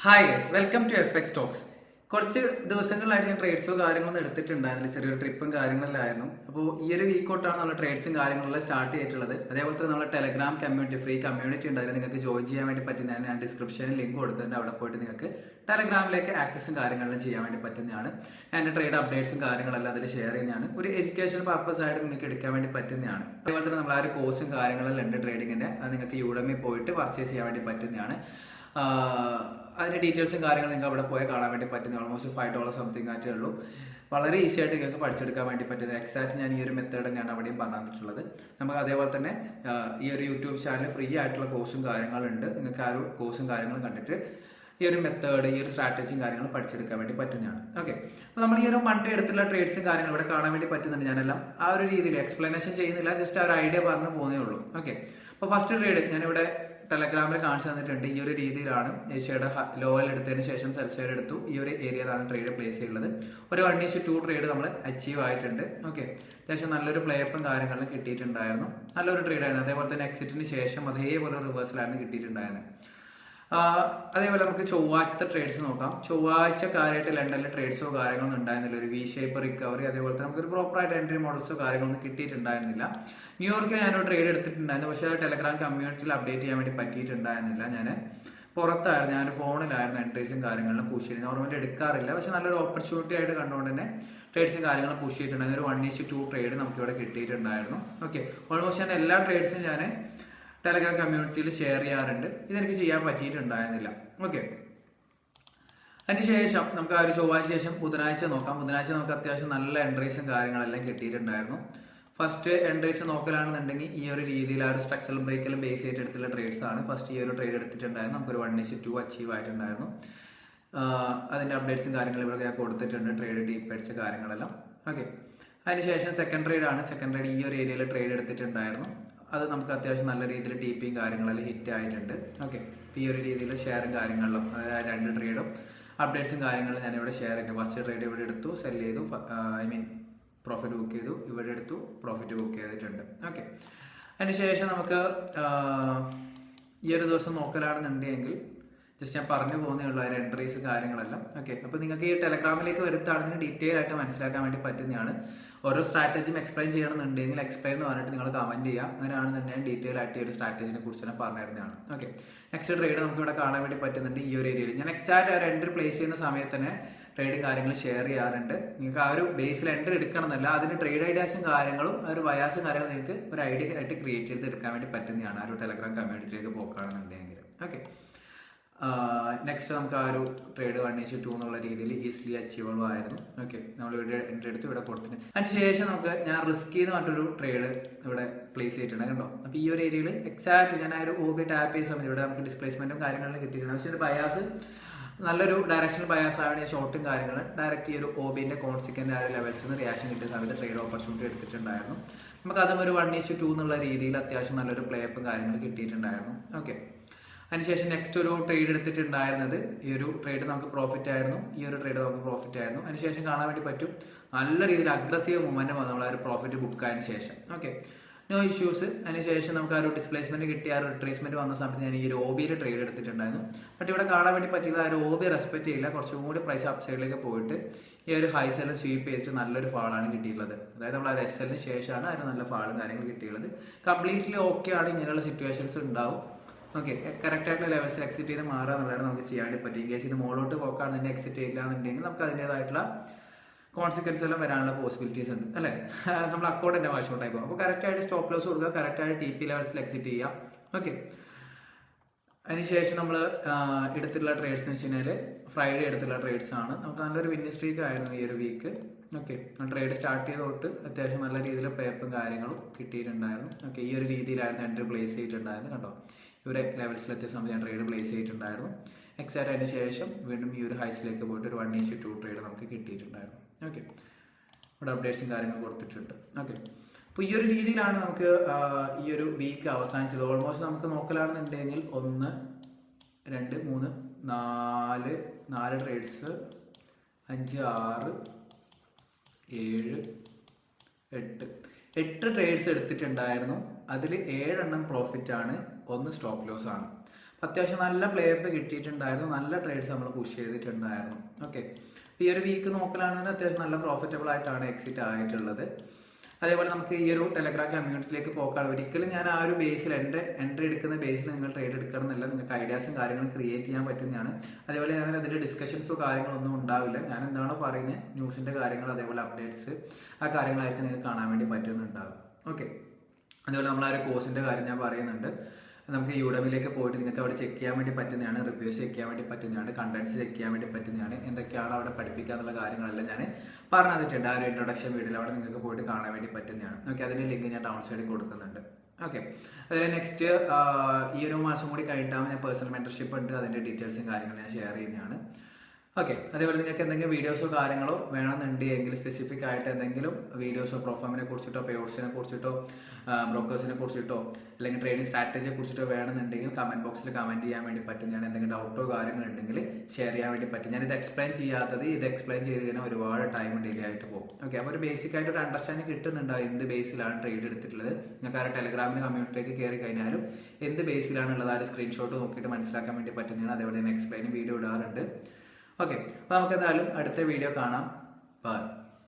Hi guys, welcome to FX talks. കുറച്ച് ദിവസങ്ങളായിട്ട് ഞാൻ ട്രേഡ്സോ കാര്യങ്ങളൊന്നും എടുത്തിട്ടുണ്ടായിരുന്നില്ല. ചെറിയൊരു ട്രിപ്പും കാര്യങ്ങളിലായിരുന്നു. അപ്പോൾ ഈ ഒരു വീക്ക് തൊട്ടാണ് നമ്മൾ ട്രേഡ്സും കാര്യങ്ങളെല്ലാം സ്റ്റാർട്ട് ചെയ്തിട്ടുള്ളത്. അതേപോലെ തന്നെ നമ്മുടെ ടെലഗ്രാം കമ്മ്യൂണിറ്റി, ഫ്രീ കമ്മ്യൂണിറ്റി ഉണ്ടായിരുന്നു. നിങ്ങൾക്ക് ജോയിൻ ചെയ്യാൻ വേണ്ടി പറ്റുന്നതാണ്. ഞാൻ ഡിസ്ക്രിപ്ഷനിൽ ലിങ്ക് കൊടുത്തിട്ടുണ്ട്. അവിടെ പോയിട്ട് നിങ്ങൾക്ക് ടെലഗ്രാമിലേക്ക് ആക്സസും കാര്യങ്ങളെല്ലാം ചെയ്യാൻ വേണ്ടി പറ്റുന്നതാണ്. എൻ്റെ ട്രേഡ് അപ്ഡേറ്റ്സും കാര്യങ്ങളെല്ലാം അതിൽ ഷെയർ ചെയ്യുന്നതാണ്. ഒരു എഡ്യൂക്കേഷൻ പർപ്പസ് ആയിട്ട് നിങ്ങൾക്ക് എടുക്കാൻ വേണ്ടി പറ്റുന്നതാണ്. അതേപോലെ തന്നെ നമ്മൾ ആ ഒരു കോഴ്സും കാര്യങ്ങളെല്ലാം ഉണ്ട് ട്രേഡിങ്ങിൻ്റെ. അത് നിങ്ങൾക്ക് യൂഡമി പോയിട്ട് പർച്ചേസ് ചെയ്യാൻ വേണ്ടി പറ്റുന്നതാണ്. അതിൻ്റെ ഡീറ്റെയിൽസും കാര്യങ്ങളും നിങ്ങൾക്ക് അവിടെ പോയി കാണാൻ വേണ്ടി പറ്റുന്ന ഓൾമോസ്റ്റ് $5 സംതിങ് ആയിട്ടേ ഉള്ളൂ. വളരെ ഈസി ആയിട്ട് നിങ്ങൾക്ക് പഠിച്ചെടുക്കാൻ വേണ്ടി പറ്റുന്നത്. എക്സാക്ട് ഞാൻ ഈ ഒരു മെത്തേഡ് തന്നെയാണ് അവിടെയും പറഞ്ഞിട്ടുള്ളത്. നമുക്ക് അതേപോലെ തന്നെ ഈ ഒരു യൂട്യൂബ് ചാനൽ ഫ്രീ ആയിട്ടുള്ള കോഴ്സും കാര്യങ്ങളുണ്ട്. നിങ്ങൾക്ക് ആ ഒരു കോഴ്സും കാര്യങ്ങളും കണ്ടിട്ട് ഈ ഒരു മെത്തേഡ്, ഈ ഒരു സ്ട്രാറ്റജിയും കാര്യങ്ങളും പഠിച്ചെടുക്കാൻ വേണ്ടി പറ്റുന്നതാണ്. ഓക്കെ, അപ്പോൾ നമ്മൾ ഈ ഒരു മൺഡേ എടുത്തുള്ള ട്രേഡ്സും കാര്യങ്ങളും ഇവിടെ കാണാൻ വേണ്ടി പറ്റുന്നുണ്ട്. ഞാനെല്ലാം ആ ഒരു രീതിയിൽ എക്സ്പ്ലനേഷൻ ചെയ്യുന്നില്ല, ജസ്റ്റ് ആ ഒരു ഐഡിയ പറഞ്ഞു പോകുന്നേ ഉള്ളൂ. ഓക്കെ, അപ്പോൾ ഫസ്റ്റ് ട്രേഡ് ഞാനിവിടെ ടെലഗ്രാമിൽ കാണിച്ചു തന്നിട്ടുണ്ട്. ഈ ഒരു രീതിയിലാണ് ഏഷ്യയുടെ ലോവൽ എടുത്തതിന് ശേഷം സെൽസൈഡ് എടുത്തു. ഈ ഒരു ഏരിയയിലാണ് ട്രേഡ് പ്ലേസ് ചെയ്യുന്നത്. ഒരു 1:2 ട്രേഡ് നമ്മൾ അച്ചീവ് ആയിട്ടുണ്ട്. ഓക്കെ, അത്യാവശ്യം നല്ലൊരു പ്ലേയപ്പും കാര്യങ്ങളും കിട്ടിയിട്ടുണ്ടായിരുന്നു. നല്ലൊരു ട്രേഡ് ആയിരുന്നു. അതേപോലെ തന്നെ എക്സിറ്റിന് ശേഷം അതേപോലെ റിവേഴ്സലായിരുന്നു കിട്ടിയിട്ടുണ്ടായിരുന്നത്. അതേപോലെ നമുക്ക് ചൊവ്വാഴ്ചത്തെ ട്രേഡ്സ് നോക്കാം. ചൊവ്വാഴ്ച കാര്യമായിട്ട് ലണ്ടനിലെ ട്രേഡ്സോ കാര്യങ്ങളൊന്നും ഉണ്ടായിരുന്നില്ല. ഒരു വി ഷേപ്പ് റിക്കവറി, അതേപോലെ തന്നെ നമുക്കൊരു പ്രോപ്പറായിട്ട് എൻട്രി മോഡൽസോ കാര്യങ്ങളൊന്നും കിട്ടിയിട്ടുണ്ടായിരുന്നില്ല. ന്യൂയോർക്കിൽ ഞാനൊരു ട്രേഡ് എടുത്തിട്ടുണ്ടായിരുന്നു, പക്ഷേ ടെലഗ്രാം കമ്മ്യൂണിറ്റിയിൽ അപ്ഡേറ്റ് ചെയ്യാൻ വേണ്ടി പറ്റിയിട്ടുണ്ടായിരുന്നില്ല. ഞാൻ പുറത്തായിരുന്നു, ഞാൻ ഫോണിലായിരുന്നു എൻട്രീസും കാര്യങ്ങളും പുഷ് ചെയ്ത്. നോർമലി എടുക്കാറില്ല, പക്ഷെ നല്ലൊരു ഓപ്പർച്യൂണിറ്റി ആയിട്ട് കണ്ടുകൊണ്ട് തന്നെ ട്രേഡ്സും കാര്യങ്ങളും പുഷ് ചെയ്തിട്ടുണ്ടായിരുന്നു. ഒരു 1:2 ട്രേഡ് നമുക്കിവിടെ കിട്ടിയിട്ടുണ്ടായിരുന്നു. ഓക്കെ, ഓൾമോസ്റ്റ് ഞാൻ എല്ലാ ട്രേഡ്സും ഞാൻ ടെലഗ്രാം കമ്മ്യൂണിറ്റിയിൽ ഷെയർ ചെയ്യാറുണ്ട്. ഇതെനിക്ക് ചെയ്യാൻ പറ്റിയിട്ടുണ്ടായിരുന്നില്ല. ഓക്കെ, അതിനുശേഷം നമുക്ക് ആ ഒരു ചൊവ്വാഴ്ച ശേഷം ബുധനാഴ്ച നോക്കാം. ബുധനാഴ്ച നമുക്ക് അത്യാവശ്യം നല്ല എൻട്രീസും കാര്യങ്ങളെല്ലാം കിട്ടിയിട്ടുണ്ടായിരുന്നു. ഫസ്റ്റ് എൻട്രീസ് നോക്കലാണെന്നുണ്ടെങ്കിൽ ഈ ഒരു രീതിയിൽ ആ ഒരു സ്ട്രക്ചറൽ ബ്രേക്കിലും ബേസ് ചെയ്തിട്ട് എടുത്തുള്ള ട്രേഡ്സ് ആണ്. ഫസ്റ്റ് ഈ ഒരു ട്രേഡ് എടുത്തിട്ടുണ്ടായിരുന്നു. നമുക്കൊരു 1:2 അച്ചീവ് ആയിട്ടുണ്ടായിരുന്നു. അതിൻ്റെ അപ്ഡേറ്റ്സും കാര്യങ്ങളും ഇവിടെ ഞാൻ കൊടുത്തിട്ടുണ്ട്, ട്രേഡ് ഡീപ്പേഡ്സ് കാര്യങ്ങളെല്ലാം. ഓക്കെ, അതിനുശേഷം സെക്കൻഡ് ട്രേഡ് ആണ്. സെക്കൻഡ് ട്രേഡ് ഈ ഒരു ഏരിയയിൽ ട്രേഡ് എടുത്തിട്ടുണ്ടായിരുന്നു. അത് നമുക്ക് അത്യാവശ്യം നല്ല രീതിയിൽ TPയും കാര്യങ്ങളെല്ലാം ഹിറ്റ് ആയിട്ടുണ്ട്. ഓക്കെ, ഈ ഒരു രീതിയിൽ ഷെയറും കാര്യങ്ങളിലും അതായത് 2 ട്രേഡും അപ്ഡേറ്റ്സും കാര്യങ്ങളും ഞാനിവിടെ ഷെയർ ചെയ്തു. ഫസ്റ്റ് ട്രേഡ് ഇവിടെ എടുത്തു, സെല് ചെയ്തു, പ്രോഫിറ്റ് ബുക്ക് ചെയ്തു. ഇവിടെ എടുത്തു, പ്രോഫിറ്റ് ബുക്ക് ചെയ്തിട്ടുണ്ട്. ഓക്കെ, അതിനുശേഷം നമുക്ക് ഈ ഒരു ദിവസം നോക്കലാണെന്നുണ്ടെങ്കിൽ ജസ്റ്റ് ഞാൻ പറഞ്ഞു പോകുന്നേ ഉള്ളൂ അതിൻ്റെ എൻട്രീസ് കാര്യങ്ങളെല്ലാം. ഓക്കെ, അപ്പോൾ നിങ്ങൾക്ക് ഈ ടെലഗ്രാമിലേക്ക് വരുത്താണെങ്കിൽ ഡീറ്റെയിൽ ആയിട്ട് മനസ്സിലാക്കാൻ വേണ്ടി പറ്റുന്നതാണ്. ഓരോ സ്ട്രാറ്റജിയും എക്സ്പ്ലെയിൻ ചെയ്യണമെന്നുണ്ടെങ്കിൽ എക്സ്പ്ലെയിൻ എന്ന് പറഞ്ഞിട്ട് നിങ്ങൾ കമന്റ് ചെയ്യുക. അങ്ങനെയാണെന്നുണ്ടെങ്കിൽ ഡീറ്റെയിൽ ആയിട്ട് ഈ ഒരു സ്ട്രാറ്റജിനെ കുറിച്ച് തന്നെ പറഞ്ഞു തരുന്നതാണ്. ഓക്കെ, നെക്സ്റ്റ് ട്രേഡ് നമുക്ക് ഇവിടെ കാണാൻ വേണ്ടി പറ്റുന്നുണ്ട്. ഈ ഒരു ഏരിയയിൽ ഞാൻ എക്സാക്ട് ആ ഒരു എൻട്രി പ്ലേസ് ചെയ്യുന്ന സമയത്ത് തന്നെ ട്രേഡും കാര്യങ്ങൾ ഷെയർ ചെയ്യാറുണ്ട്. നിങ്ങൾക്ക് ആ ഒരു ബേസിൽ എൻട്രി എടുക്കണം എന്നല്ല, അതിന് ട്രേഡ് ഐഡിയാസും കാര്യങ്ങളും ആ ഒരു ബയാസും കാര്യങ്ങളും നിങ്ങൾക്ക് ഒരു ഐഡിയ ആയിട്ട് ക്രിയേറ്റ് ചെയ്ത് എടുക്കാൻ വേണ്ടി പറ്റുന്നതാണ് ആ ഒരു ടെലഗ്രാം കമ്മ്യൂണിറ്റിയിലേക്ക് പോക്കുകയാണെന്നുണ്ടെങ്കിൽ. ഓക്കെ, നെക്സ്റ്റ് നമുക്ക് ആ ഒരു ട്രേഡ് 1:2 എന്നുള്ള രീതിയിൽ ഈസിലി അച്ചീവബിൾ ആയിരുന്നു. ഓക്കെ, നമ്മൾ ഇവിടെ എൻട്രി എടുത്ത് ഇവിടെ കൊടുത്തിട്ടുണ്ട്. അതിനുശേഷം നമുക്ക് ഞാൻ റിസ്കി എന്ന് പറഞ്ഞൊരു ട്രേഡ് ഇവിടെ പ്ലേസ് ചെയ്തിട്ടുണ്ട് കണ്ടോ. അപ്പോൾ ഈ ഒരു ഏരിയയിൽ എക്സാക്ട് ഞാൻ ആ ഒരു OB ടാപ്പ് ചെയ്ത സമയത്ത് ഇവിടെ നമുക്ക് ഡിസ്പ്ലേസ്മെന്റും കാര്യങ്ങളും കിട്ടിയിട്ടുണ്ട്. പക്ഷേ ഒരു ബയാസ് നല്ലൊരു ഡയറക്ഷണൽ ബയാസ് ആവുന്ന ഷോർട്ടും കാര്യങ്ങളും ഡയറക്റ്റ് ഈ ഒരു OBന്റെ കോൺസിക്വന്റ് ആ ഒരു ലെവൽസിൽ നിന്ന് റിയാക്ഷൻ കിട്ടിയ സമയത്ത് ട്രേഡ് ഓപ്പർച്യൂണിറ്റി എടുത്തിട്ടുണ്ടായിരുന്നു. നമുക്ക് അതും ഒരു 1:2 എന്നുള്ള രീതിയിൽ അത്യാവശ്യം നല്ലൊരു പ്ലേയപ്പും കാര്യങ്ങളും കിട്ടിയിട്ടുണ്ടായിരുന്നു. ഓക്കെ, അതിനുശേഷം നെക്സ്റ്റ് ഒരു ട്രേഡ് എടുത്തിട്ടുണ്ടായിരുന്നത് ഈ ഒരു ട്രേഡ് നമുക്ക് പ്രോഫിറ്റ് ആയിരുന്നു. ഈ ഒരു ട്രേഡ് നമുക്ക് പ്രോഫിറ്റ് ആയിരുന്നു. അതിനുശേഷം കാണാൻ വേണ്ടി പറ്റും നല്ല രീതിയിൽ അഗ്രസീവ് മൂവ്മെന്റ് വന്നു നമ്മൾ ആ ഒരു പ്രോഫിറ്റ് ബുക്ക് ആയതിനു ശേഷം. Okay, no issues. അതിനുശേഷം നമുക്ക് ആ ഒരു ഡിസ്പ്ലേസ്മെന്റ് കിട്ടിയ ആ ഒരു റിട്രേസ്മെന്റ് വന്ന സമയത്ത് ഞാൻ ഈ ഒരു OBയിൽ ട്രേഡ് എടുത്തിട്ടുണ്ടായിരുന്നു. ബട്ട് ഇവിടെ കാണാൻ വേണ്ടി പറ്റിയത് ആ ഒരു OB റെസ്പെക്ട് ചെയ്യില്ല, കുറച്ചും കൂടി പ്രൈസ് അപ്സൈഡിലേക്ക് പോയിട്ട് ഈ ഒരു ഹൈ സെല്ലും സ്വീപ്പ് ചെയ്തിട്ട് നല്ലൊരു ഫാളാണ് കിട്ടിയിട്ടുള്ളത്. അതായത് നമ്മൾ ആ ഒരു SLന് ശേഷമാണ് അതിന് നല്ല ഫാളും കാര്യങ്ങളും കിട്ടിയുള്ളത്. കംപ്ലീറ്റ്ലി ഓക്കെ ആണ്, ഇങ്ങനെയുള്ള സിറ്റുവേഷൻസ് ഉണ്ടാവും. ഓക്കെ, കറക്റ്റായിട്ടുള്ള ലെവൽസ് എക്സിറ്റ് ചെയ്ത് മാറുക എന്നുള്ളതാണ് നമുക്ക് ചെയ്യാൻ വേണ്ടി പറ്റും. കേസ് ഇത് മുകളിലോട്ട് പോക്കാണ് തന്നെ എക്സിറ്റ് ചെയ്യില്ല എന്നുണ്ടെങ്കിൽ നമുക്ക് അതിൻ്റെതായിട്ടുള്ള കോൺസിക്വൻസ് എല്ലാം വരാനുള്ള പോസിബിലിറ്റീസ് ഉണ്ട് അല്ലേ. നമ്മൾ അക്കൗണ്ട് തന്നെ വാഷ് ഔട്ട് ആയി പോകും. അപ്പോൾ കറക്റ്റായിട്ട് സ്റ്റോപ്പ് ലോസ് കൊടുക്കുക, കറക്റ്റായിട്ട് TP ലെവൽസിൽ എക്സിറ്റ് ചെയ്യാം. ഓക്കെ, അതിനുശേഷം നമ്മൾ എടുത്തിട്ടുള്ള ട്രേഡ്സ് എന്ന് വെച്ച് കഴിഞ്ഞാൽ ഫ്രൈഡേ എടുത്തുള്ള ട്രേഡ്സ് ആണ്. നമുക്ക് നല്ലൊരു വിന്നിംഗ് സ്ട്രീക്ക് ആയിരുന്നു ഈ ഒരു വീക്ക്. ഓക്കെ, ട്രേഡ് സ്റ്റാർട്ട് ചെയ്ത് തൊട്ട് അത്യാവശ്യം നല്ല രീതിയിൽ പേപ്പും കാര്യങ്ങളും കിട്ടിയിട്ടുണ്ടായിരുന്നു. ഓക്കെ, ഈ ഒരു രീതിയിലായിരുന്നു എൻട്രി പ്ലേസ് ചെയ്തിട്ടുണ്ടായിരുന്നു കണ്ടോ. ഇവരെ ലെവൽസിലെത്തിയ സമയത്ത് ഞാൻ ട്രേഡ് പ്ലേസ് ചെയ്തിട്ടുണ്ടായിരുന്നു. എക്സാക്ട് അതിന് ശേഷം വീണ്ടും ഈ ഒരു ഹൈസിലേക്ക് പോയിട്ട് ഒരു 1:2 ട്രേഡ് നമുക്ക് കിട്ടിയിട്ടുണ്ടായിരുന്നു. ഓക്കെ, ഇവിടെ അപ്ഡേറ്റ്സും കാര്യങ്ങളും കൊടുത്തിട്ടുണ്ട്. ഓക്കെ, അപ്പോൾ ഈ ഒരു രീതിയിലാണ് നമുക്ക് ഈ ഒരു വീക്ക് അവസാനിച്ചത്. ഓൾമോസ്റ്റ് നമുക്ക് നോക്കലാണെന്നുണ്ടെങ്കിൽ 1 2 3 4 ട്രേഡ്സ് 5 6 7 8 ട്രേഡ്സ് എടുത്തിട്ടുണ്ടായിരുന്നു. അതിൽ 7 പ്രോഫിറ്റ് ആണ്, 1 സ്റ്റോപ്പ് ലോസ് ആണ്. അത്യാവശ്യം നല്ല പ്ലേ അപ്പ് കിട്ടിയിട്ടുണ്ടായിരുന്നു, നല്ല ട്രേഡ്സ് നമ്മൾ പുഷ് ചെയ്തിട്ടുണ്ടായിരുന്നു. ഓക്കെ, ഈ ഒരു വീക്ക് നോക്കലാണെങ്കിൽ അത്യാവശ്യം നല്ല പ്രോഫിറ്റബിൾ ആയിട്ടാണ് എക്സിറ്റ് ആയിട്ടുള്ളത്. അതേപോലെ നമുക്ക് ഈ ഒരു ടെലഗ്രാം കമ്മ്യൂണിറ്റിയിലേക്ക് പോക്കാണ്. ഒരിക്കലും ഞാൻ ആ ഒരു ബേസിൽ എൻട്രി എടുക്കുന്ന ബേസിൽ നിങ്ങൾ ട്രേഡ് എടുക്കണം എന്നല്ല, നിങ്ങൾക്ക് ഐഡിയാസും കാര്യങ്ങളും ക്രിയേറ്റ് ചെയ്യാൻ പറ്റുന്നതാണ്. അതേപോലെ ഞാൻ അതിൻ്റെ ഡിസ്കഷൻസോ കാര്യങ്ങളൊന്നും ഉണ്ടാവില്ല. ഞാൻ എന്താണോ പറയുന്നത്, ന്യൂസിൻ്റെ കാര്യങ്ങൾ അതേപോലെ അപ്ഡേറ്റ്സ്, ആ കാര്യങ്ങളായിരിക്കും നിങ്ങൾക്ക് കാണാൻ വേണ്ടി പറ്റുന്നുണ്ടാവും. ഓക്കെ, അതേപോലെ നമ്മൾ ആ ഒരു കോഴ്സിൻ്റെ കാര്യം ഞാൻ പറയുന്നുണ്ട്. നമുക്ക് യൂഡമിലേക്ക് പോയിട്ട് നിങ്ങൾക്ക് അവിടെ ചെക്ക് ചെയ്യാൻ വേണ്ടി പറ്റുന്നതാണ്, റിവ്യൂസ് ചെക്ക് ചെയ്യാൻ വേണ്ടി പറ്റുന്നതാണ്, കണ്ടന്റ്സ് ചെക്ക് ചെയ്യാൻ വേണ്ടി പറ്റുന്നതാണ്, എന്തൊക്കെയാണ് അവിടെ പഠിപ്പിക്കുക എന്നുള്ള കാര്യങ്ങളെല്ലാം ഞാൻ പറഞ്ഞു തന്നിട്ടുണ്ട്. ആ ഒരു ഇൻട്രൊഡക്ഷൻ വീഡിയോയിൽ അവിടെ നിങ്ങൾക്ക് പോയിട്ട് കാണാൻ വേണ്ടി പറ്റുന്നതാണ്. ഓക്കെ, അതിൻ്റെ ലിങ്ക് ഞാൻ ഡൗൺ സൈഡിൽ കൊടുക്കുന്നുണ്ട്. ഓക്കെ, അതിൽ നെക്സ്റ്റ് ഈ ഒരു മാസം കൂടി കഴിഞ്ഞിട്ടാകുമ്പോൾ ഞാൻ പേഴ്സണൽ മെന്റർഷിപ്പ് ഉണ്ട്, അതിൻ്റെ ഡീറ്റെയിൽസും കാര്യങ്ങളും ഞാൻ ഷെയർ ചെയ്യുന്നതാണ്. ഓക്കെ, അതേപോലെ നിങ്ങൾക്ക് എന്തെങ്കിലും വീഡിയോസോ കാര്യങ്ങളോ വേണമെന്നുണ്ടെങ്കിൽ സ്പെസിഫിക് ആയിട്ട് എന്തെങ്കിലും വീഡിയോസോ പ്രോഫാമിനെ കുറിച്ചിട്ടോ പേഔട്ട്സിനെ കുറിച്ചിട്ടോ ബ്രോക്കേഴ്സിനെ കുറിച്ചിട്ടോ അല്ലെങ്കിൽ ട്രേഡിംഗ് സ്ട്രാറ്റജിയെ കുറിച്ചിട്ടോ വേണമെന്നുണ്ടെങ്കിൽ കമന്റ് ബോക്സിൽ കമന്റ് ചെയ്യാൻ വേണ്ടി പറ്റുന്നതാണ്. എന്തെങ്കിലും ഡൗട്ടോ കാര്യങ്ങളുണ്ടെങ്കിൽ ഷെയർ ചെയ്യാൻ വേണ്ടി പറ്റും. ഞാനിത് എക്സ്പ്ലെയിൻ ചെയ്യാത്തത്, ഇത് എക്സ്പ്ലെയിൻ ചെയ്ത് കഴിഞ്ഞാൽ ഒരുപാട് ടൈം ഡിലേ ആയിട്ട് പോകും. ഓക്കെ, അപ്പോൾ ഒരു ബേസിക് ആയിട്ട് ഒരു അണ്ടർസ്റ്റാൻഡിങ് കിട്ടുന്നുണ്ടാവും എന്ത് ബേസിലാണ് ട്രേഡ് എടുത്തിട്ടുള്ളത്. നിങ്ങൾക്ക് ആ ടെലഗ്രാമിന് കമ്മ്യൂണിറ്റിയിലേക്ക് കയറി കഴിഞ്ഞാലും എന്ത് ബേസിലാണുള്ളത് ആ ഒരു സ്ക്രീൻഷോട്ട് നോക്കിയിട്ട് മനസ്സിലാക്കാൻ വേണ്ടി പറ്റുന്നതാണ്. അതേപോലെ ഞാൻ എക്സ്പ്ലെയിൻ വീഡിയോ ഇടാറുണ്ട്. ഓക്കെ, അപ്പോൾ നമുക്ക് എന്തായാലും അടുത്ത വീഡിയോ കാണാം. ബൈ.